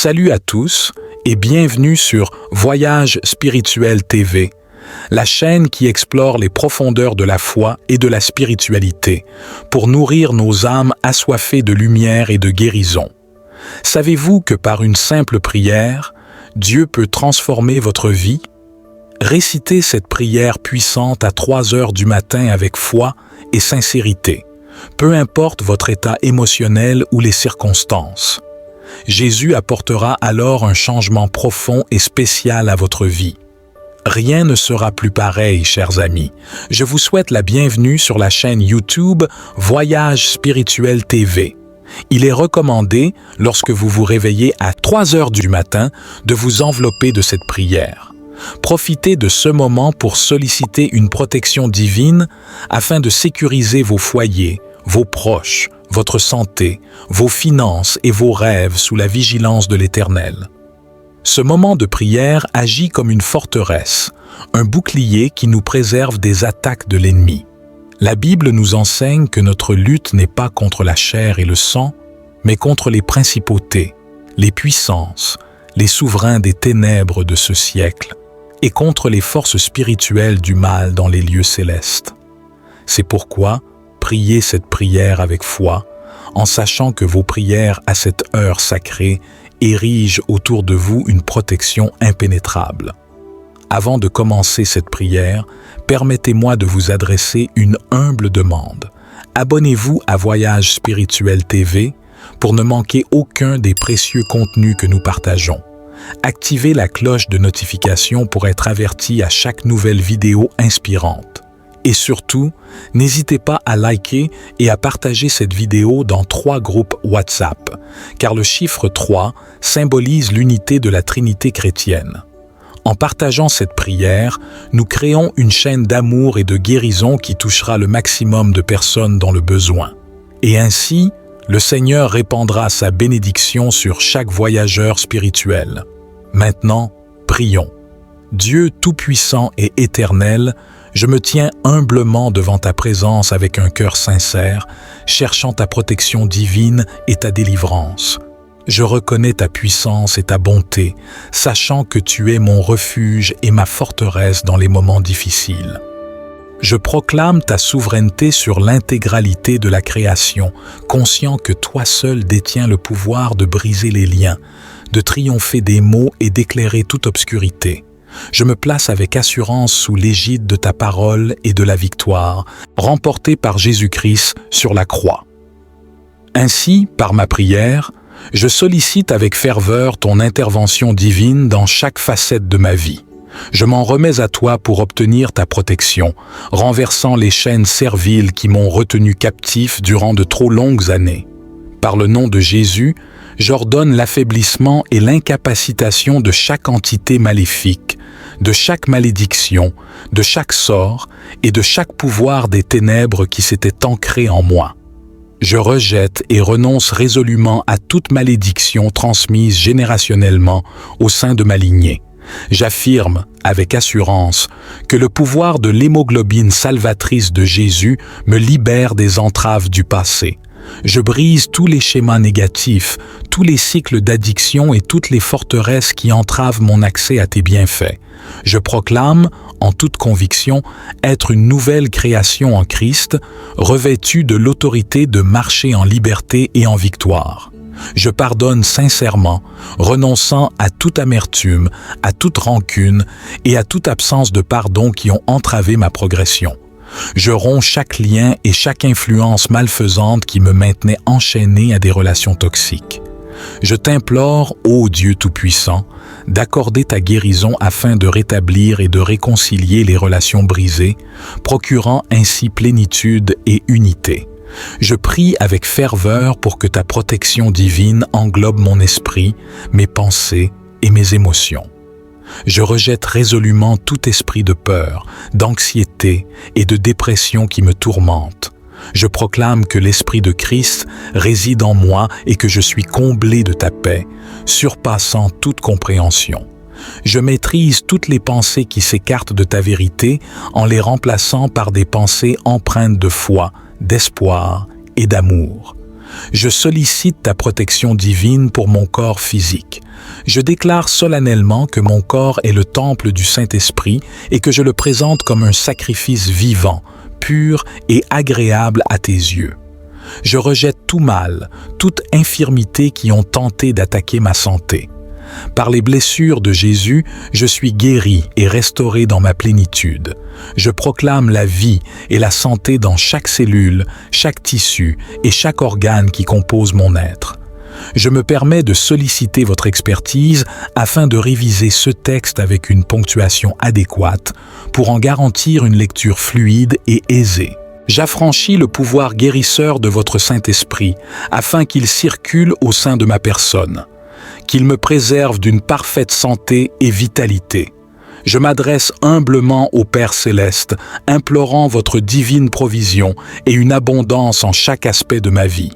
Salut à tous et bienvenue sur Voyage Spirituel TV, la chaîne qui explore les profondeurs de la foi et de la spiritualité pour nourrir nos âmes assoiffées de lumière et de guérison. Savez-vous que par une simple prière, Dieu peut transformer votre vie? Récitez cette prière puissante à 3 heures du matin avec foi et sincérité, peu importe votre état émotionnel ou les circonstances. Jésus apportera alors un changement profond et spécial à votre vie. Rien ne sera plus pareil, chers amis. Je vous souhaite la bienvenue sur la chaîne YouTube Voyage Spirituel TV. Il est recommandé, lorsque vous vous réveillez à 3 heures du matin, de vous envelopper de cette prière. Profitez de ce moment pour solliciter une protection divine afin de sécuriser vos foyers, vos proches, votre santé, vos finances et vos rêves sous la vigilance de l'Éternel. Ce moment de prière agit comme une forteresse, un bouclier qui nous préserve des attaques de l'ennemi. La Bible nous enseigne que notre lutte n'est pas contre la chair et le sang, mais contre les principautés, les puissances, les souverains des ténèbres de ce siècle, et contre les forces spirituelles du mal dans les lieux célestes. C'est pourquoi, priez cette prière avec foi, en sachant que vos prières à cette heure sacrée érigent autour de vous une protection impénétrable. Avant de commencer cette prière, permettez-moi de vous adresser une humble demande. Abonnez-vous à Voyage Spirituel TV pour ne manquer aucun des précieux contenus que nous partageons. Activez la cloche de notification pour être averti à chaque nouvelle vidéo inspirante. Et surtout, n'hésitez pas à liker et à partager cette vidéo dans 3 groupes WhatsApp, car le chiffre 3 symbolise l'unité de la Trinité chrétienne. En partageant cette prière, nous créons une chaîne d'amour et de guérison qui touchera le maximum de personnes dans le besoin. Et ainsi, le Seigneur répandra sa bénédiction sur chaque voyageur spirituel. Maintenant, prions. Dieu Tout-Puissant et Éternel, je me tiens humblement devant ta présence avec un cœur sincère, cherchant ta protection divine et ta délivrance. Je reconnais ta puissance et ta bonté, sachant que tu es mon refuge et ma forteresse dans les moments difficiles. Je proclame ta souveraineté sur l'intégralité de la création, conscient que toi seul détiens le pouvoir de briser les liens, de triompher des maux et d'éclairer toute obscurité. Je me place avec assurance sous l'égide de ta parole et de la victoire, remportée par Jésus-Christ sur la croix. Ainsi, par ma prière, je sollicite avec ferveur ton intervention divine dans chaque facette de ma vie. Je m'en remets à toi pour obtenir ta protection, renversant les chaînes serviles qui m'ont retenu captif durant de trop longues années. Par le nom de Jésus, j'ordonne l'affaiblissement et l'incapacitation de chaque entité maléfique, de chaque malédiction, de chaque sort et de chaque pouvoir des ténèbres qui s'était ancré en moi. Je rejette et renonce résolument à toute malédiction transmise générationnellement au sein de ma lignée. J'affirme, avec assurance, que le pouvoir de l'hémoglobine salvatrice de Jésus me libère des entraves du passé. Je brise tous les schémas négatifs, tous les cycles d'addiction et toutes les forteresses qui entravent mon accès à tes bienfaits. Je proclame, en toute conviction, être une nouvelle création en Christ, revêtue de l'autorité de marcher en liberté et en victoire. Je pardonne sincèrement, renonçant à toute amertume, à toute rancune et à toute absence de pardon qui ont entravé ma progression. Je romps chaque lien et chaque influence malfaisante qui me maintenait enchaîné à des relations toxiques. Je t'implore, ô Dieu Tout-Puissant, d'accorder ta guérison afin de rétablir et de réconcilier les relations brisées, procurant ainsi plénitude et unité. Je prie avec ferveur pour que ta protection divine englobe mon esprit, mes pensées et mes émotions. Je rejette résolument tout esprit de peur, d'anxiété et de dépression qui me tourmente. Je proclame que l'Esprit de Christ réside en moi et que je suis comblé de ta paix, surpassant toute compréhension. Je maîtrise toutes les pensées qui s'écartent de ta vérité en les remplaçant par des pensées empreintes de foi, d'espoir et d'amour. Je sollicite ta protection divine pour mon corps physique. Je déclare solennellement que mon corps est le temple du Saint-Esprit et que je le présente comme un sacrifice vivant, pur et agréable à tes yeux. Je rejette tout mal, toute infirmité qui ont tenté d'attaquer ma santé. Par les blessures de Jésus, je suis guéri et restauré dans ma plénitude. Je proclame la vie et la santé dans chaque cellule, chaque tissu et chaque organe qui compose mon être. Je me permets de solliciter votre expertise afin de réviser ce texte avec une ponctuation adéquate pour en garantir une lecture fluide et aisée. J'affranchis le pouvoir guérisseur de votre Saint-Esprit afin qu'il circule au sein de ma personne, qu'il me préserve d'une parfaite santé et vitalité. Je m'adresse humblement au Père céleste, implorant votre divine provision et une abondance en chaque aspect de ma vie.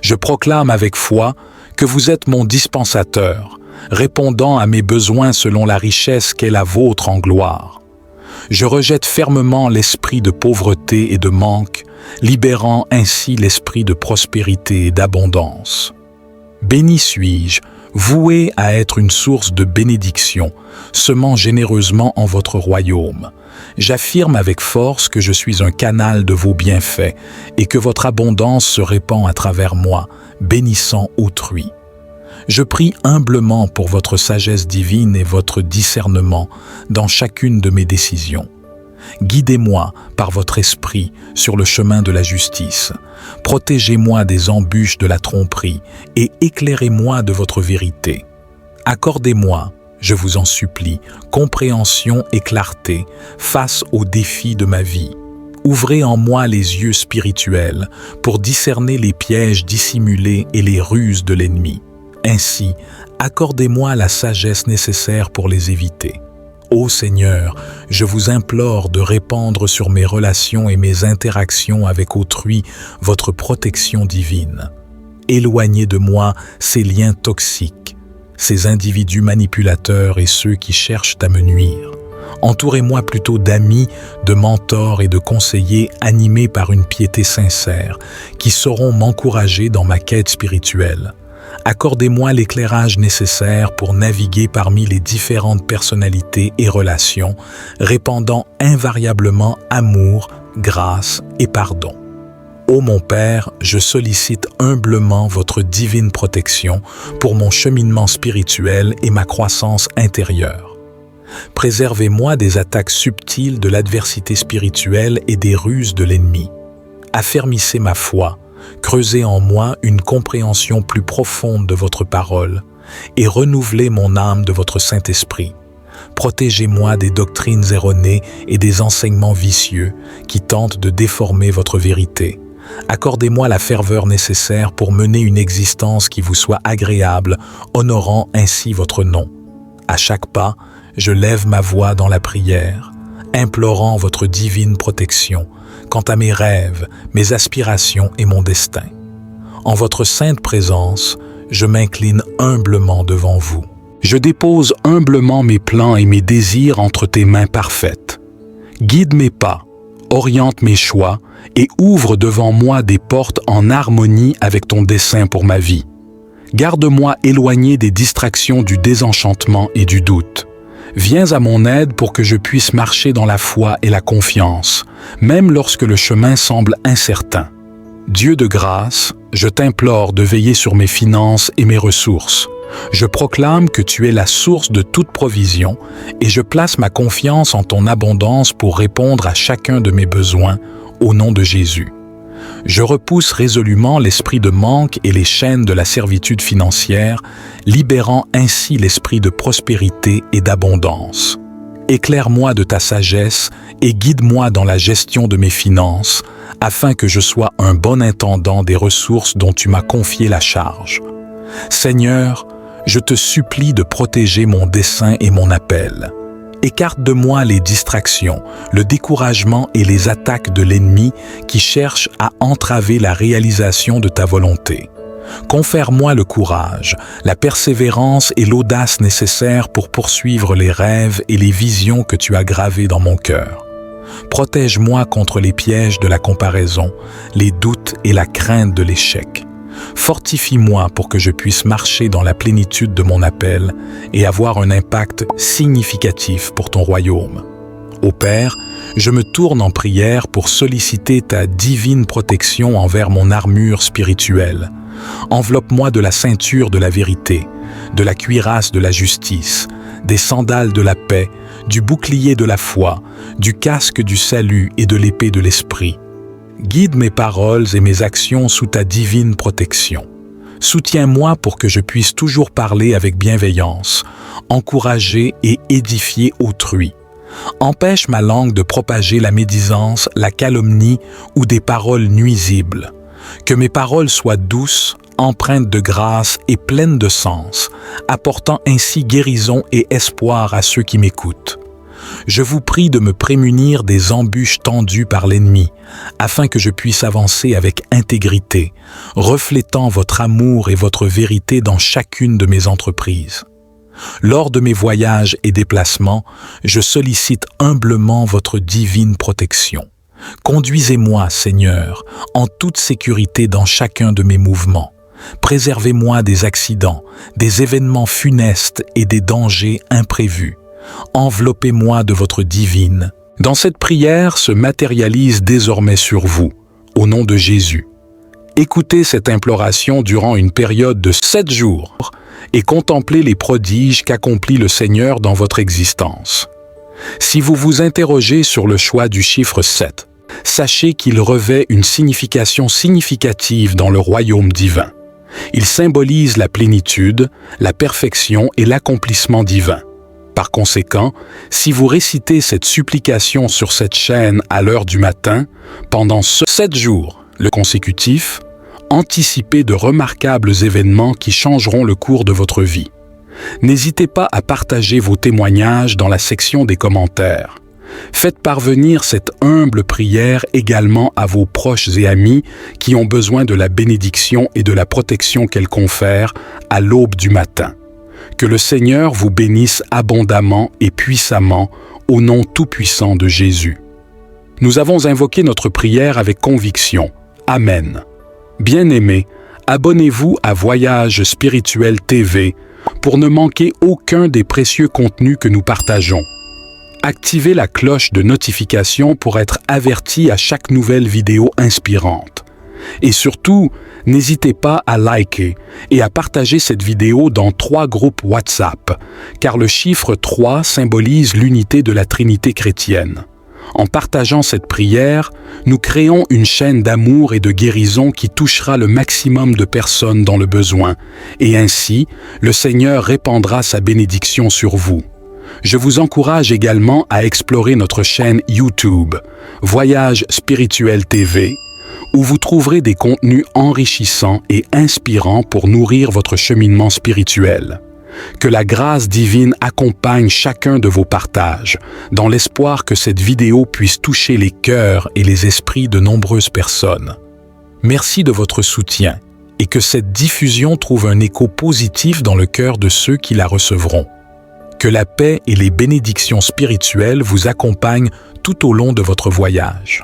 Je proclame avec foi que vous êtes mon dispensateur, répondant à mes besoins selon la richesse qu'est la vôtre en gloire. Je rejette fermement l'esprit de pauvreté et de manque, libérant ainsi l'esprit de prospérité et d'abondance. Béni suis-je, voué à être une source de bénédiction, semant généreusement en votre royaume. J'affirme avec force que je suis un canal de vos bienfaits et que votre abondance se répand à travers moi, bénissant autrui. Je prie humblement pour votre sagesse divine et votre discernement dans chacune de mes décisions. Guidez-moi par votre esprit sur le chemin de la justice. Protégez-moi des embûches de la tromperie et éclairez-moi de votre vérité. Accordez-moi, je vous en supplie, compréhension et clarté face aux défis de ma vie. Ouvrez en moi les yeux spirituels pour discerner les pièges dissimulés et les ruses de l'ennemi. Ainsi, accordez-moi la sagesse nécessaire pour les éviter. Ô Seigneur, je vous implore de répandre sur mes relations et mes interactions avec autrui votre protection divine. Éloignez de moi ces liens toxiques, ces individus manipulateurs et ceux qui cherchent à me nuire. Entourez-moi plutôt d'amis, de mentors et de conseillers animés par une piété sincère, qui sauront m'encourager dans ma quête spirituelle. Accordez-moi l'éclairage nécessaire pour naviguer parmi les différentes personnalités et relations, répandant invariablement amour, grâce et pardon. Ô mon Père, je sollicite humblement votre divine protection pour mon cheminement spirituel et ma croissance intérieure. Préservez-moi des attaques subtiles de l'adversité spirituelle et des ruses de l'ennemi. Affermissez ma foi, creusez en moi une compréhension plus profonde de votre parole et renouvelez mon âme de votre Saint-Esprit. Protégez-moi des doctrines erronées et des enseignements vicieux qui tentent de déformer votre vérité. Accordez-moi la ferveur nécessaire pour mener une existence qui vous soit agréable, honorant ainsi votre nom. À chaque pas, je lève ma voix dans la prière, implorant votre divine protection quant à mes rêves, mes aspirations et mon destin. En votre sainte présence, je m'incline humblement devant vous. Je dépose humblement mes plans et mes désirs entre tes mains parfaites. Guide mes pas, oriente mes choix et ouvre devant moi des portes en harmonie avec ton dessein pour ma vie. Garde-moi éloigné des distractions du désenchantement et du doute. Viens à mon aide pour que je puisse marcher dans la foi et la confiance, même lorsque le chemin semble incertain. Dieu de grâce, je t'implore de veiller sur mes finances et mes ressources. Je proclame que tu es la source de toute provision et je place ma confiance en ton abondance pour répondre à chacun de mes besoins au nom de Jésus. Je repousse résolument l'esprit de manque et les chaînes de la servitude financière, libérant ainsi l'esprit de prospérité et d'abondance. Éclaire-moi de ta sagesse et guide-moi dans la gestion de mes finances, afin que je sois un bon intendant des ressources dont tu m'as confié la charge. Seigneur, je te supplie de protéger mon dessein et mon appel. Écarte de moi les distractions, le découragement et les attaques de l'ennemi qui cherchent à entraver la réalisation de ta volonté. Confère-moi le courage, la persévérance et l'audace nécessaires pour poursuivre les rêves et les visions que tu as gravés dans mon cœur. Protège-moi contre les pièges de la comparaison, les doutes et la crainte de l'échec. Fortifie-moi pour que je puisse marcher dans la plénitude de mon appel et avoir un impact significatif pour ton royaume. Ô Père, je me tourne en prière pour solliciter ta divine protection envers mon armure spirituelle. Enveloppe-moi de la ceinture de la vérité, de la cuirasse de la justice, des sandales de la paix, du bouclier de la foi, du casque du salut et de l'épée de l'esprit. Guide mes paroles et mes actions sous ta divine protection. Soutiens-moi pour que je puisse toujours parler avec bienveillance, encourager et édifier autrui. Empêche ma langue de propager la médisance, la calomnie ou des paroles nuisibles. Que mes paroles soient douces, empreintes de grâce et pleines de sens, apportant ainsi guérison et espoir à ceux qui m'écoutent. Je vous prie de me prémunir des embûches tendues par l'ennemi, afin que je puisse avancer avec intégrité, reflétant votre amour et votre vérité dans chacune de mes entreprises. Lors de mes voyages et déplacements, je sollicite humblement votre divine protection. Conduisez-moi, Seigneur, en toute sécurité dans chacun de mes mouvements. Préservez-moi des accidents, des événements funestes et des dangers imprévus. Enveloppez-moi de votre divine. Dans cette prière se matérialise désormais sur vous, au nom de Jésus. Écoutez cette imploration durant une période de 7 jours et contemplez les prodiges qu'accomplit le Seigneur dans votre existence. Si vous vous interrogez sur le choix du chiffre 7, sachez qu'il revêt une signification significative dans le royaume divin. Il symbolise la plénitude, la perfection et l'accomplissement divin. Par conséquent, si vous récitez cette supplication sur cette chaîne à l'heure du matin, pendant 7 jours, le consécutif, anticipez de remarquables événements qui changeront le cours de votre vie. N'hésitez pas à partager vos témoignages dans la section des commentaires. Faites parvenir cette humble prière également à vos proches et amis qui ont besoin de la bénédiction et de la protection qu'elle confère à l'aube du matin. Que le Seigneur vous bénisse abondamment et puissamment au nom tout-puissant de Jésus. Nous avons invoqué notre prière avec conviction. Amen. Bien-aimés, abonnez-vous à Voyage Spirituel TV pour ne manquer aucun des précieux contenus que nous partageons. Activez la cloche de notification pour être averti à chaque nouvelle vidéo inspirante. Et surtout, n'hésitez pas à liker et à partager cette vidéo dans 3 groupes WhatsApp, car le chiffre 3 symbolise l'unité de la Trinité chrétienne. En partageant cette prière, nous créons une chaîne d'amour et de guérison qui touchera le maximum de personnes dans le besoin, et ainsi, le Seigneur répandra sa bénédiction sur vous. Je vous encourage également à explorer notre chaîne YouTube, Voyage Spirituel TV, où vous trouverez des contenus enrichissants et inspirants pour nourrir votre cheminement spirituel. Que la grâce divine accompagne chacun de vos partages, dans l'espoir que cette vidéo puisse toucher les cœurs et les esprits de nombreuses personnes. Merci de votre soutien et que cette diffusion trouve un écho positif dans le cœur de ceux qui la recevront. Que la paix et les bénédictions spirituelles vous accompagnent tout au long de votre voyage.